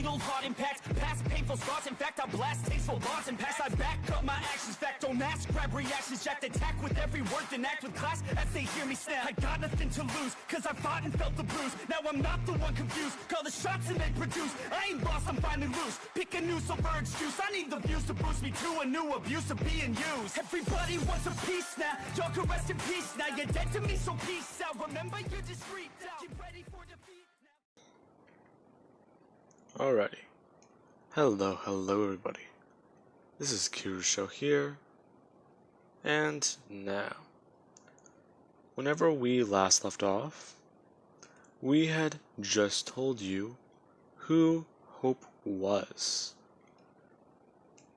old heart impacts past painful scars. In fact, I blast tasteful bars and pass. I back up my actions. Fact, don't ask, grab reactions. Jacked attack with every word, then act with class as they hear me snap. I got nothing to lose, cause I fought and felt the bruise. Now I'm not the one confused. Call the shots and they produce. I ain't lost, I'm finally loose. Pick a new silver excuse. I need the views to boost me to a new abuse of being used. Everybody wants a piece now. Y'all can rest in peace now. You're dead to me, so peace out. Remember, you're discreet now. Get ready for defeat now. Alrighty. Hello everybody. This is Kirusho here. And now, whenever we last left off, we had just told you who Hope was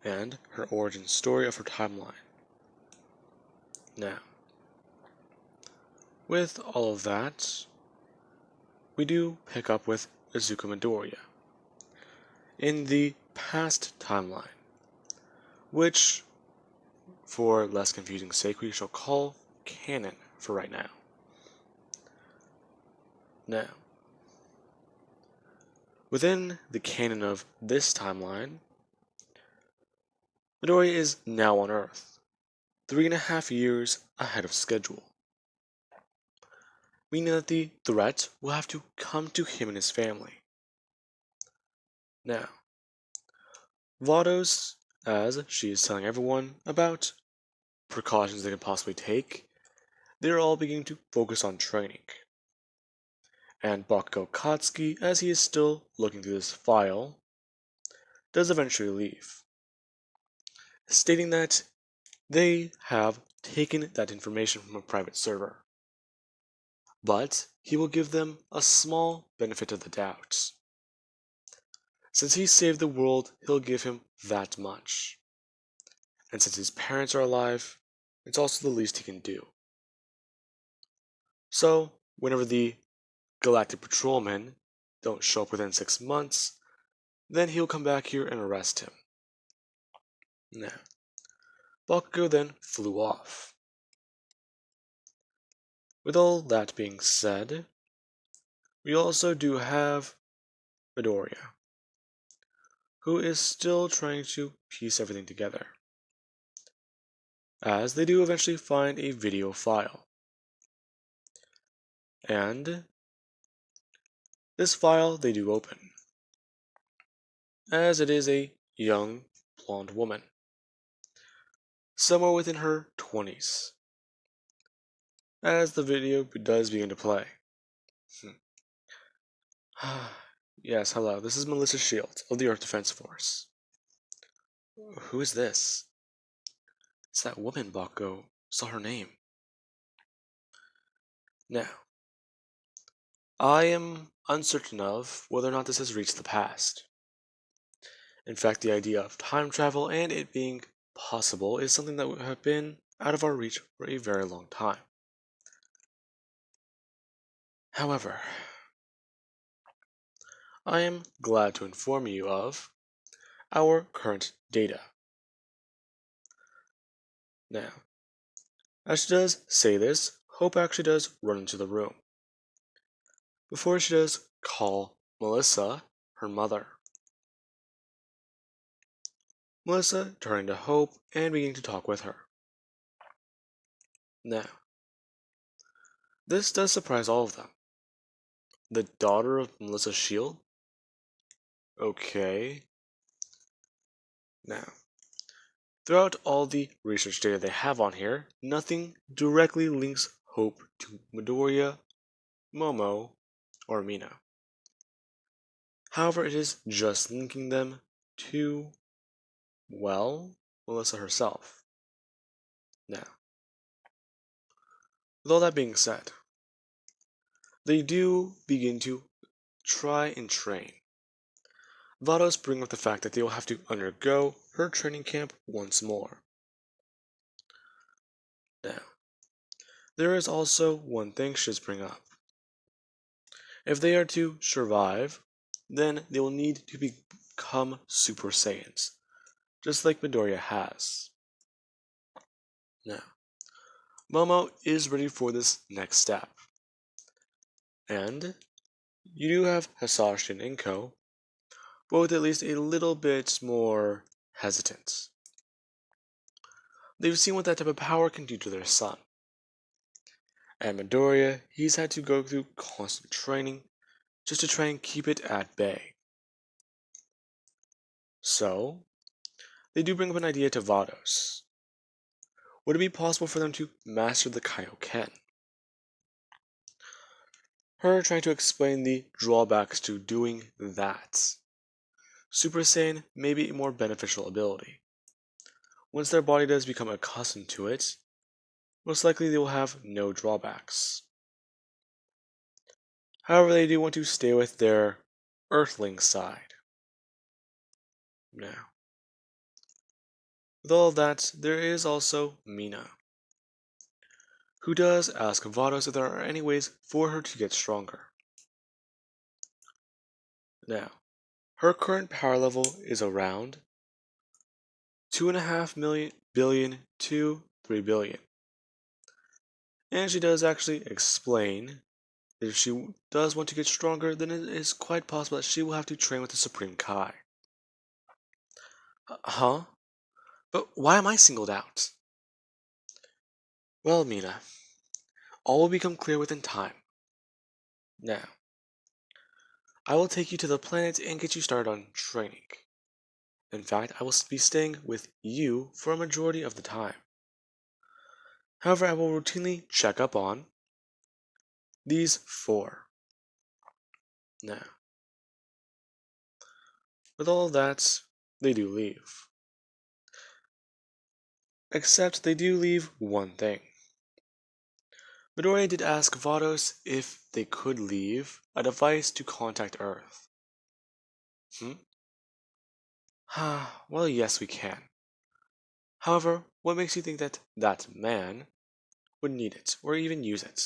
and her origin story of her timeline. Now, with all of that, we do pick up with Izuku Midoriya in the past timeline, which, for less confusing sake, we shall call canon for right now. Now, within the canon of this timeline, Midoriya is now on Earth, 3.5 years ahead of schedule, meaning that the threat will have to come to him and his family. Now, Vados, as she is telling everyone about precautions they can possibly take, they're all beginning to focus on training. And Bakugo Katsuki, as he is still looking through this file, does eventually leave, stating that they have taken that information from a private server, but he will give them a small benefit of the doubt. Since he saved the world, he'll give him that much. And since his parents are alive, it's also the least he can do. So, whenever the Galactic Patrolmen don't show up within 6 months, then he'll come back here and arrest him. Now, Bakugo then flew off. With all that being said, we also do have Midoriya, who is still trying to piece everything together, as they do eventually find a video file. And this file they do open, as it is a young blonde woman, somewhere within her 20s, as the video does begin to play. Yes, hello, this is Melissa Shields of the Earth Defense Force. Who is this? It's that woman, Bakugo. Saw her name. Now, I am uncertain of whether or not this has reached the past. In fact, the idea of time travel and it being possible is something that would have been out of our reach for a very long time. However, I am glad to inform you of our current data. Now, as she does say this, Hope actually does run into the room, before she does call Melissa her mother. Melissa turning to Hope and beginning to talk with her. Now, this does surprise all of them. The daughter of Melissa Shield? Okay. Now, throughout all the research data they have on here, nothing directly links Hope to Midoriya, Momo, or Mina. However, it is just linking them to, well, Melissa herself. Now, with all that being said, they do begin to try and train. Vados bring up the fact that they will have to undergo her training camp once more. Now, there is also one thing she does bring up. If they are to survive, then they will need to become Super Saiyans, just like Midoriya has. Now, Momo is ready for this next step. And you do have Hasashi and Inko, but with at least a little bit more hesitant. They've seen what that type of power can do to their son. And Midoriya, he's had to go through constant training just to try and keep it at bay. So, they do bring up an idea to Vados. Would it be possible for them to master the Kaioken? Her trying to explain the drawbacks to doing that. Super Saiyan may be a more beneficial ability. Once their body does become accustomed to it, most likely they will have no drawbacks. However, they do want to stay with their Earthling side. Now, with all of that, there is also Mina, who does ask Vados if there are any ways for her to get stronger. Now, her current power level is around 2.5 billion to 3 billion. And she does actually explain that if she does want to get stronger, then it is quite possible that she will have to train with the Supreme Kai. Huh? But why am I singled out? Well, Mina, all will become clear within time. Now, I will take you to the planet and get you started on training. In fact, I will be staying with you for a majority of the time. However, I will routinely check up on these four. Now, with all of that, they do leave. Except they do leave one thing. Midoriya did ask Vados if they could leave a device to contact Earth. Well, yes, we can. However, what makes you think that that man would need it, or even use it?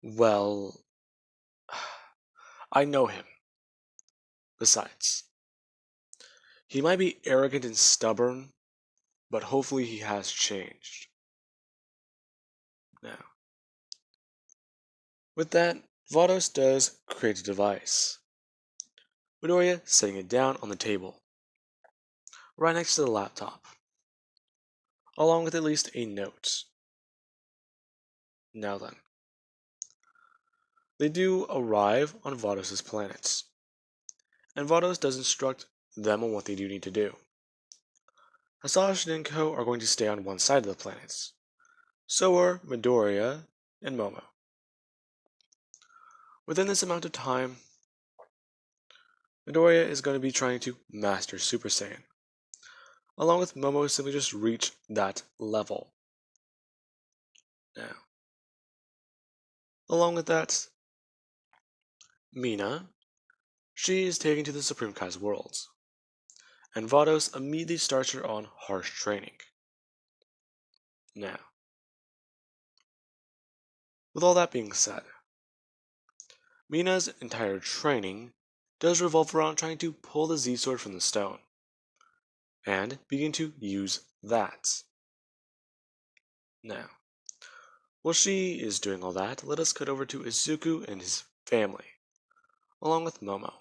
Well, I know him. Besides, he might be arrogant and stubborn, but hopefully he has changed. Now, with that, Vados does create a device. Midoriya setting it down on the table, right next to the laptop, along with at least a note. Now then, they do arrive on Vados' planet, and Vados does instruct them on what they do need to do. Hasashi and Co are going to stay on one side of the planet. So are Midoriya and Momo. Within this amount of time, Midoriya is going to be trying to master Super Saiyan, along with Momo simply just reach that level. Now, along with that, Mina, she is taken to the Supreme Kai's worlds, and Vados immediately starts her on harsh training. Now, with all that being said, Mina's entire training does revolve around trying to pull the Z-Sword from the stone, and begin to use that. Now, while she is doing all that, let us cut over to Izuku and his family, along with Momo.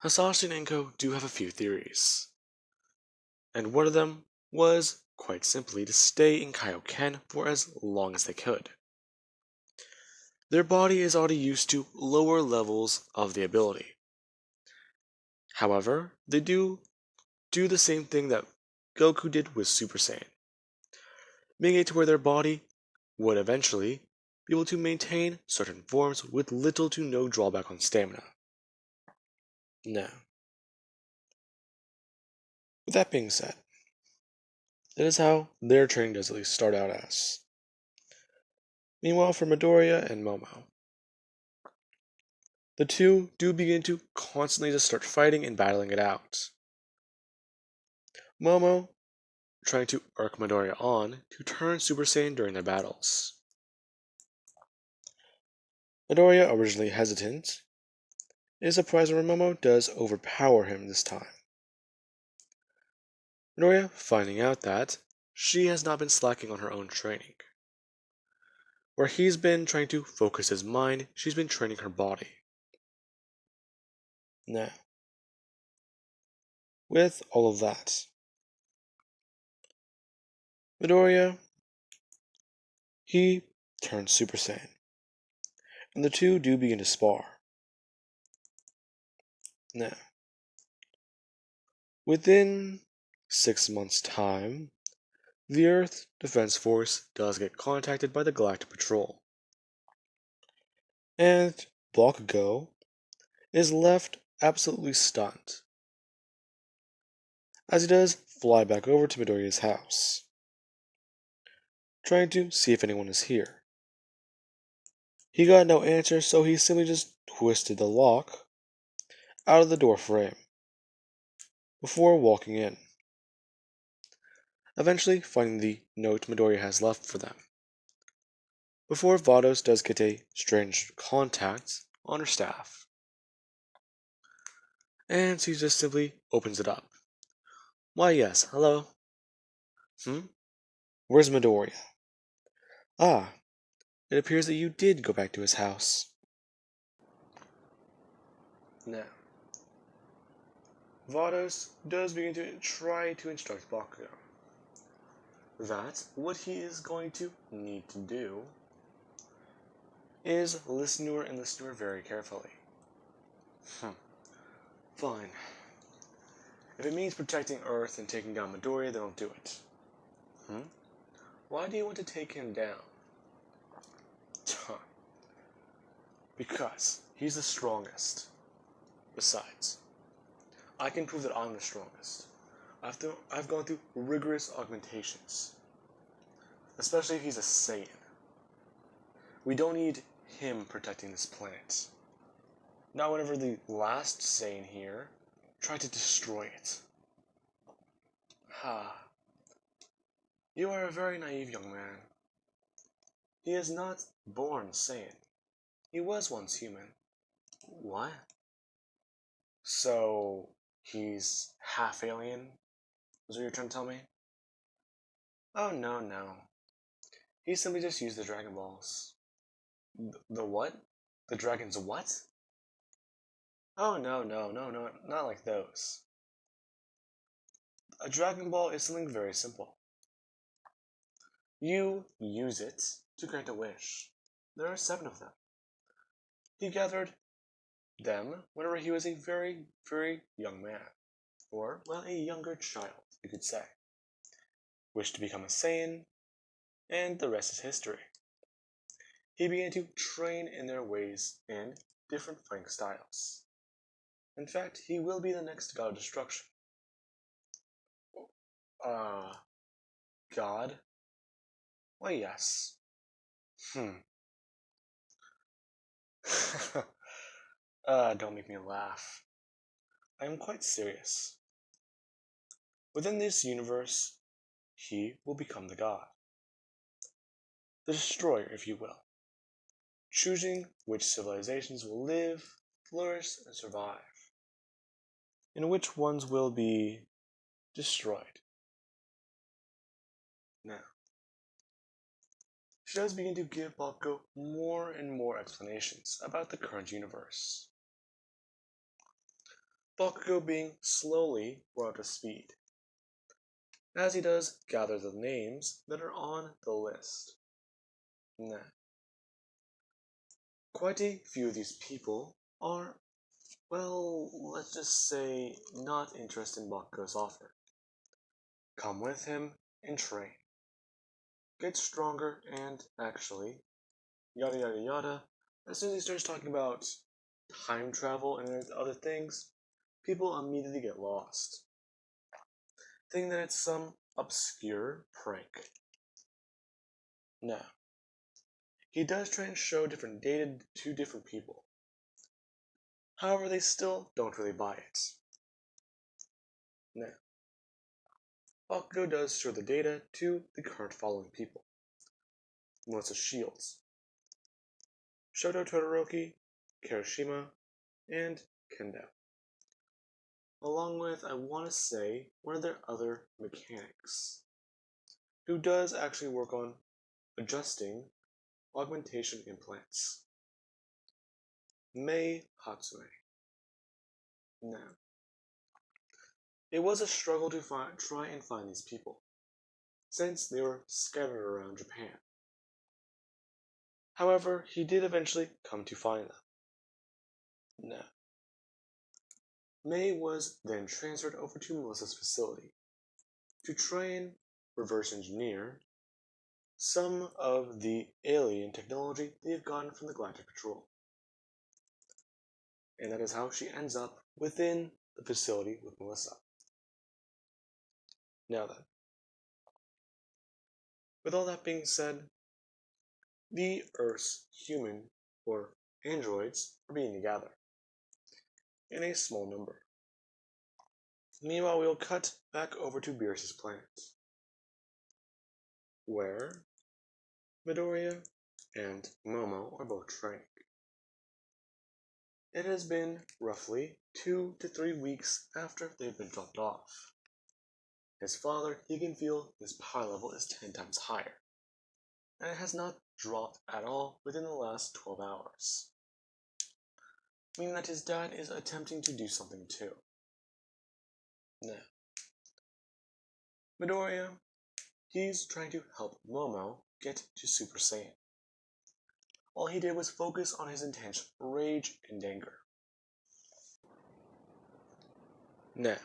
Hasashi and Enko do have a few theories, and one of them was, quite simply, to stay in Kaioken for as long as they could. Their body is already used to lower levels of the ability. However, they do the same thing that Goku did with Super Saiyan, making it to where their body would eventually be able to maintain certain forms with little to no drawback on stamina. Now, with that being said, that is how their training does at least start out as. Meanwhile, for Midoriya and Momo, the two do begin to constantly just start fighting and battling it out. Momo trying to urge Midoriya on to turn Super Saiyan during their battles. Midoriya, originally hesitant, is surprised when Momo does overpower him this time. Midoriya finding out that she has not been slacking on her own training. Where he's been trying to focus his mind, she's been training her body. Now, with all of that, Midoriya, he turns Super Saiyan, and the two do begin to spar. Now, within 6 months' time, the Earth Defense Force does get contacted by the Galactic Patrol, and Bakugo is left absolutely stunned, as he does fly back over to Midoriya's house, trying to see if anyone is here. He got no answer, so he simply just twisted the lock out of the door frame before walking in, eventually finding the note Midoriya has left for them. Before Vados does get a strange contact on her staff, and she just simply opens it up. Why, yes, hello. Where's Midoriya? Ah, it appears that you did go back to his house. Now, Vados does begin to try to instruct Bakugo that what he is going to need to do is listen to her and listen to her very carefully. Fine. If it means protecting Earth and taking down Midoriya, then I'll do it. Why do you want to take him down? Because he's the strongest. Besides, I can prove that I'm the strongest. I've gone through rigorous augmentations. Especially if he's a Saiyan. We don't need him protecting this planet. Not whenever the last Saiyan here tried to destroy it. You are a very naive young man. He is not born Saiyan. He was once human. What? So, he's half alien? Is what you're trying to tell me? Oh, no. He simply just used the Dragon Balls. The what? The Dragon's what? Oh, no, not like those. A Dragon Ball is something very simple. You use it to grant a wish. There are 7 of them. He gathered them whenever he was a very, very young man. Or, well, a younger child, you could say. Wished to become a Saiyan, and the rest is history. He began to train in their ways and different fighting styles. In fact, he will be the next god of destruction. God? Why, yes. Don't make me laugh. I am quite serious. Within this universe, he will become the god. The destroyer, if you will. Choosing which civilizations will live, flourish, and survive. And which ones will be destroyed. Now, she does begin to give Bakugo more and more explanations about the current universe. Bakugo being slowly brought up to speed, as he does gather the names that are on the list. Now, quite a few of these people are, well, let's just say, not interested in Bakugo's offer. Come with him and train. Get stronger and, actually, yada yada yada. As soon as he starts talking about time travel and other things, people immediately get lost, thinking that it's some obscure prank. Now, he does try and show different data to different people. However, they still don't really buy it. Now, Bakugo does show the data to the current following people. Melissa Shields, Shoto Todoroki, Kirishima, and Kendo. Along with, I want to say, one of their other mechanics, who does actually work on adjusting augmentation implants. Mei Hatsume. Now, it was a struggle to try and find these people, since they were scattered around Japan. However, he did eventually come to find them. Now, May was then transferred over to Melissa's facility to try and reverse engineer some of the alien technology they have gotten from the Galactic Patrol. And that is how she ends up within the facility with Melissa. Now then, with all that being said, the Earth's human, or androids, are being together in a small number. Meanwhile, we'll cut back over to Beerus's planet, where Midoriya and Momo are both training. It has been roughly 2 to 3 weeks after they've been dropped off. His father, he can feel his power level is 10 times higher, and it has not dropped at all within the last 12 hours, meaning that his dad is attempting to do something too. Now, Midoriya, he's trying to help Momo get to Super Saiyan. All he did was focus on his intense rage and anger. Now,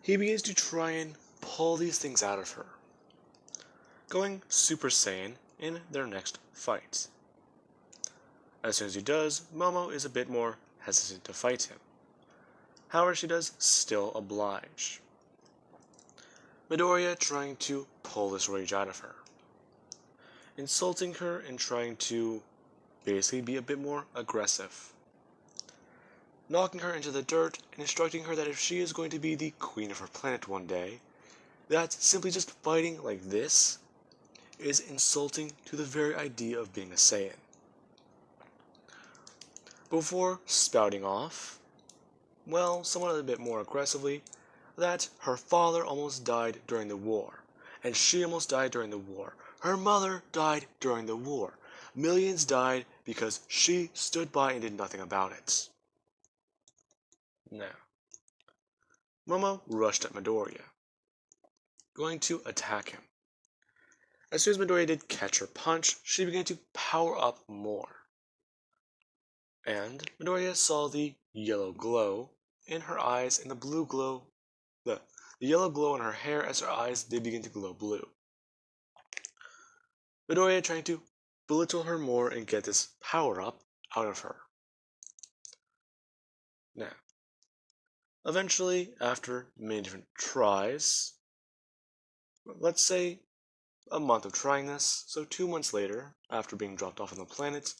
he begins to try and pull these things out of her, going Super Saiyan in their next fight. As soon as he does, Momo is a bit more hesitant to fight him. However, she does still oblige. Midoriya trying to pull this rage out of her, insulting her and trying to basically be a bit more aggressive, knocking her into the dirt and instructing her that if she is going to be the queen of her planet one day, that simply just fighting like this is insulting to the very idea of being a Saiyan. Before spouting off, well, somewhat a bit more aggressively, that her father almost died during the war, and she almost died during the war. Her mother died during the war. Millions died because she stood by and did nothing about it. Now, Momo rushed at Midoriya, going to attack him. As soon as Midoriya did catch her punch, she began to power up more. And Midoriya saw the yellow glow in her eyes and the blue glow, the yellow glow in her hair as her eyes did begin to glow blue. Midoriya trying to belittle her more and get this power up out of her. Now, eventually, after many different tries, let's say a month of trying this, so 2 months later, after being dropped off on the planet,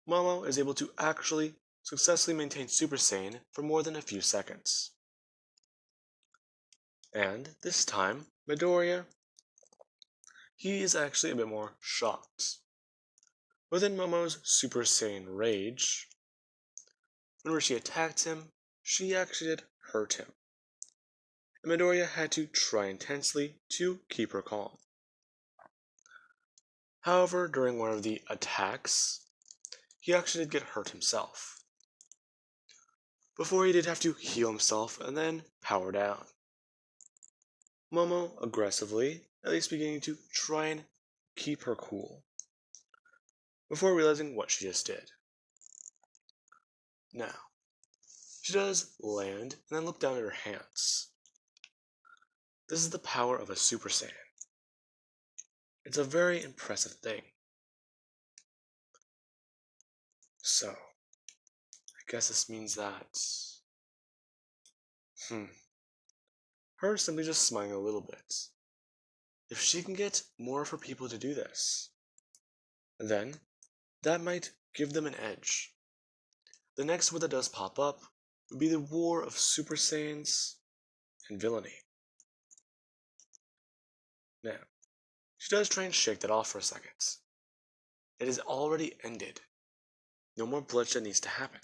Momo is able to actually successfully maintain Super Saiyan for more than a few seconds. And this time, Midoriya, he is actually a bit more shocked. Within Momo's Super Saiyan rage, whenever she attacked him, she actually did hurt him. And Midoriya had to try intensely to keep her calm. However, during one of the attacks, he actually did get hurt himself, before he did have to heal himself and then power down. Momo aggressively, at least beginning to try and keep her cool, before realizing what she just did. Now, she does land and then look down at her hands. This is the power of a Super Saiyan. It's a very impressive thing. So, I guess this means that her simply just smiling a little bit. If she can get more of her people to do this, then that might give them an edge. The next word that does pop up would be the war of Super Saiyans and villainy. Now, she does try and shake that off for a second. It has already ended. No more bloodshed needs to happen.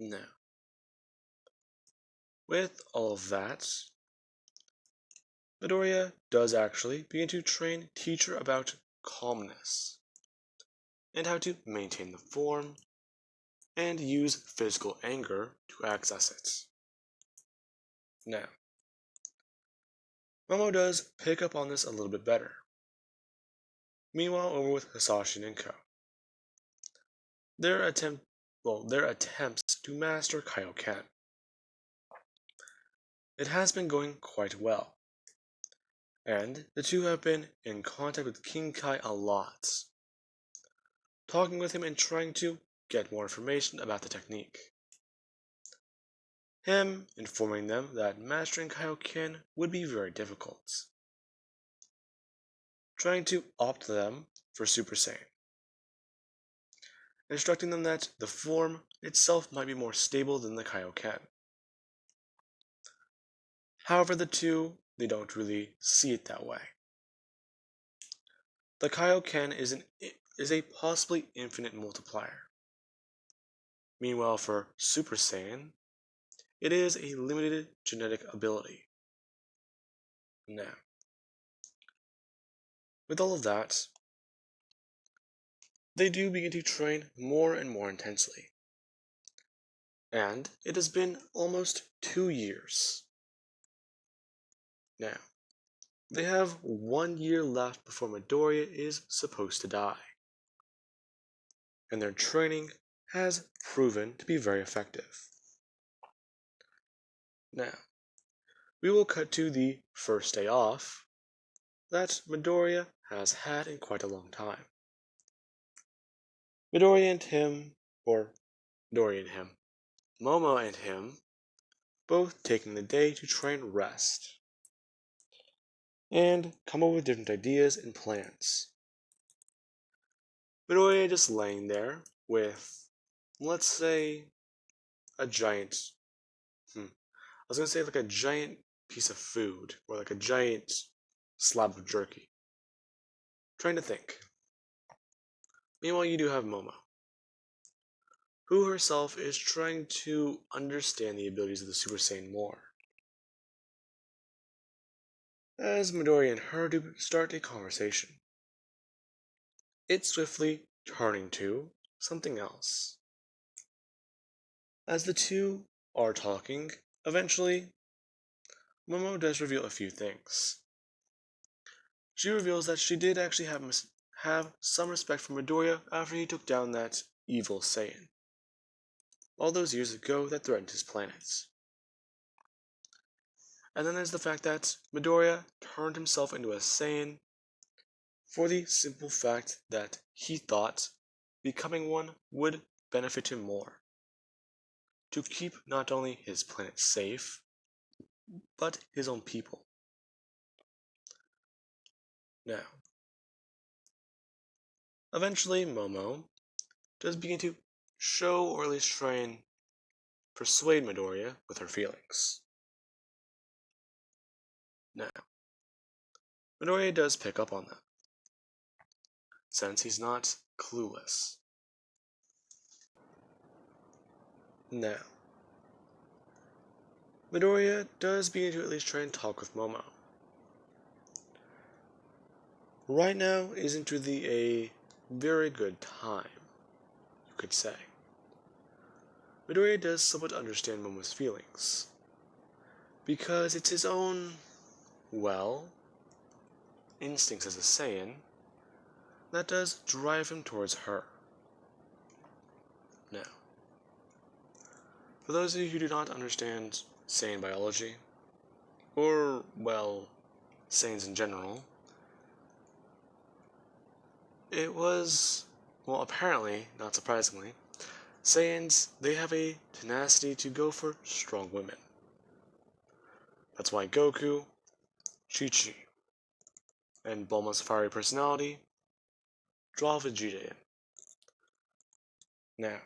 Now, with all of that, Midoriya does actually begin to teach her about calmness, and how to maintain the form, and use physical anger to access it. Now, Momo does pick up on this a little bit better. Meanwhile, over with Hisashi and Ko. Their attempts to master Kaioken. It has been going quite well, and the two have been in contact with King Kai a lot, talking with him and trying to get more information about the technique. Him informing them that mastering Kaioken would be very difficult, trying to opt them for Super Saiyan, instructing them that the form itself might be more stable than the Kaioken. However, the two, they don't really see it that way. The Kaioken is a possibly infinite multiplier. Meanwhile, for Super Saiyan, it is a limited genetic ability. Now, with all of that, they do begin to train more and more intensely. And it has been almost 2 years. Now, they have 1 year left before Midoriya is supposed to die. And their training has proven to be very effective. Now, we will cut to the first day off that Midoriya has had in quite a long time. Midoriya and him, Momo and him, both taking the day to try and rest and come up with different ideas and plans. Midoriya just laying there with, let's say, a giant, I was gonna say like a giant piece of food or like a giant slab of jerky. Trying to think. Meanwhile, you do have Momo, who herself is trying to understand the abilities of the Super Saiyan more. As Midoriya and her do start a conversation, it's swiftly turning to something else. As the two are talking, eventually, Momo does reveal a few things. She reveals that she did actually have some respect for Midoriya after he took down that evil Saiyan, all those years ago that threatened his planets. And then there's the fact that Midoriya turned himself into a Saiyan for the simple fact that he thought becoming one would benefit him more, to keep not only his planet safe, but his own people. Now, eventually Momo does begin to show or at least try and persuade Midoriya with her feelings. Now, Midoriya does pick up on them, since he's not clueless. Now, Midoriya does begin to at least try and talk with Momo. Right now isn't really a very good time, you could say. Midoriya does somewhat understand Momo's feelings, because it's his own, well, instincts as a Saiyan that does drive him towards her. Now, for those of you who do not understand Saiyan biology, or, well, Saiyans in general, it was, well, apparently, not surprisingly, Saiyans, they have a tenacity to go for strong women. That's why Goku, Chi-Chi, and Bulma's fiery personality draw Vegeta in. Now,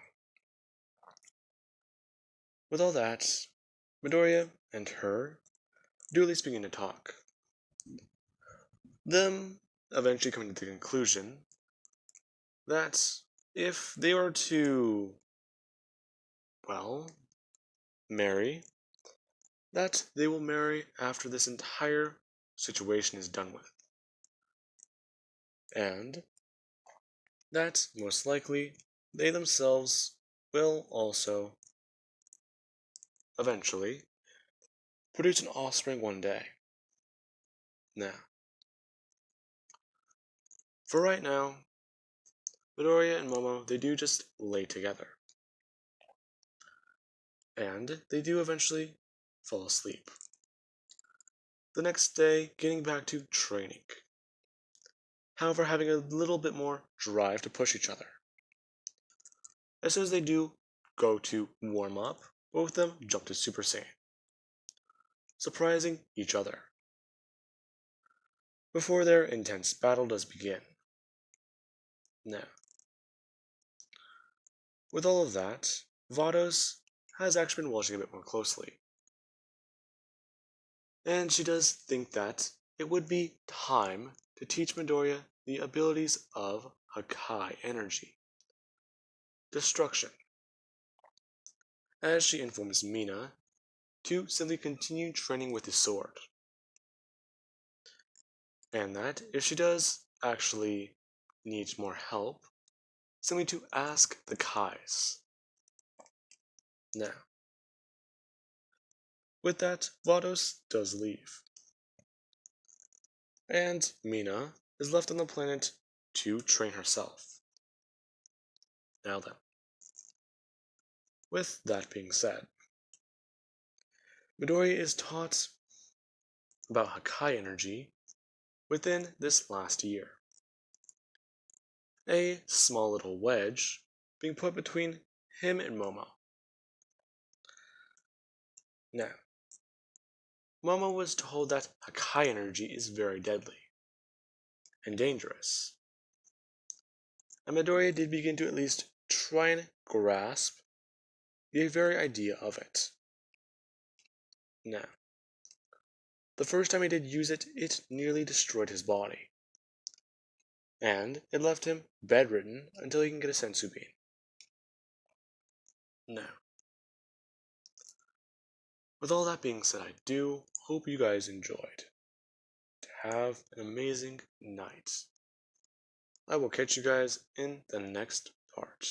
with all that, Midoriya and her do at least begin to talk. Them eventually coming to the conclusion that if they were to, well, marry, that they will marry after this entire situation is done with. And that, most likely, they themselves will also eventually produce an offspring one day. Now, for right now, Midoriya and Momo, they do just lay together. And they do eventually fall asleep. The next day, getting back to training. However, having a little bit more drive to push each other. As soon as they do go to warm up, both of them jump to Super Saiyan, surprising each other. Before their intense battle does begin. Now, with all of that, Vados has actually been watching a bit more closely. And she does think that it would be time to teach Midoriya the abilities of Hakai energy. Destruction. As she informs Mina to simply continue training with his sword. And that if she does actually need more help, simply to ask the Kais. Now, with that, Vados does leave. And Mina is left on the planet to train herself. Now then, with that being said, Midoriya is taught about Hakai energy within this last year. A small little wedge being put between him and Momo. Now, Momo was told that Hakai energy is very deadly and dangerous. And Midoriya did begin to at least try and grasp the very idea of it. Now, the first time he did use it, it nearly destroyed his body. And it left him bedridden until he can get a senzu bean. Now, with all that being said, I do hope you guys enjoyed. Have an amazing night. I will catch you guys in the next part.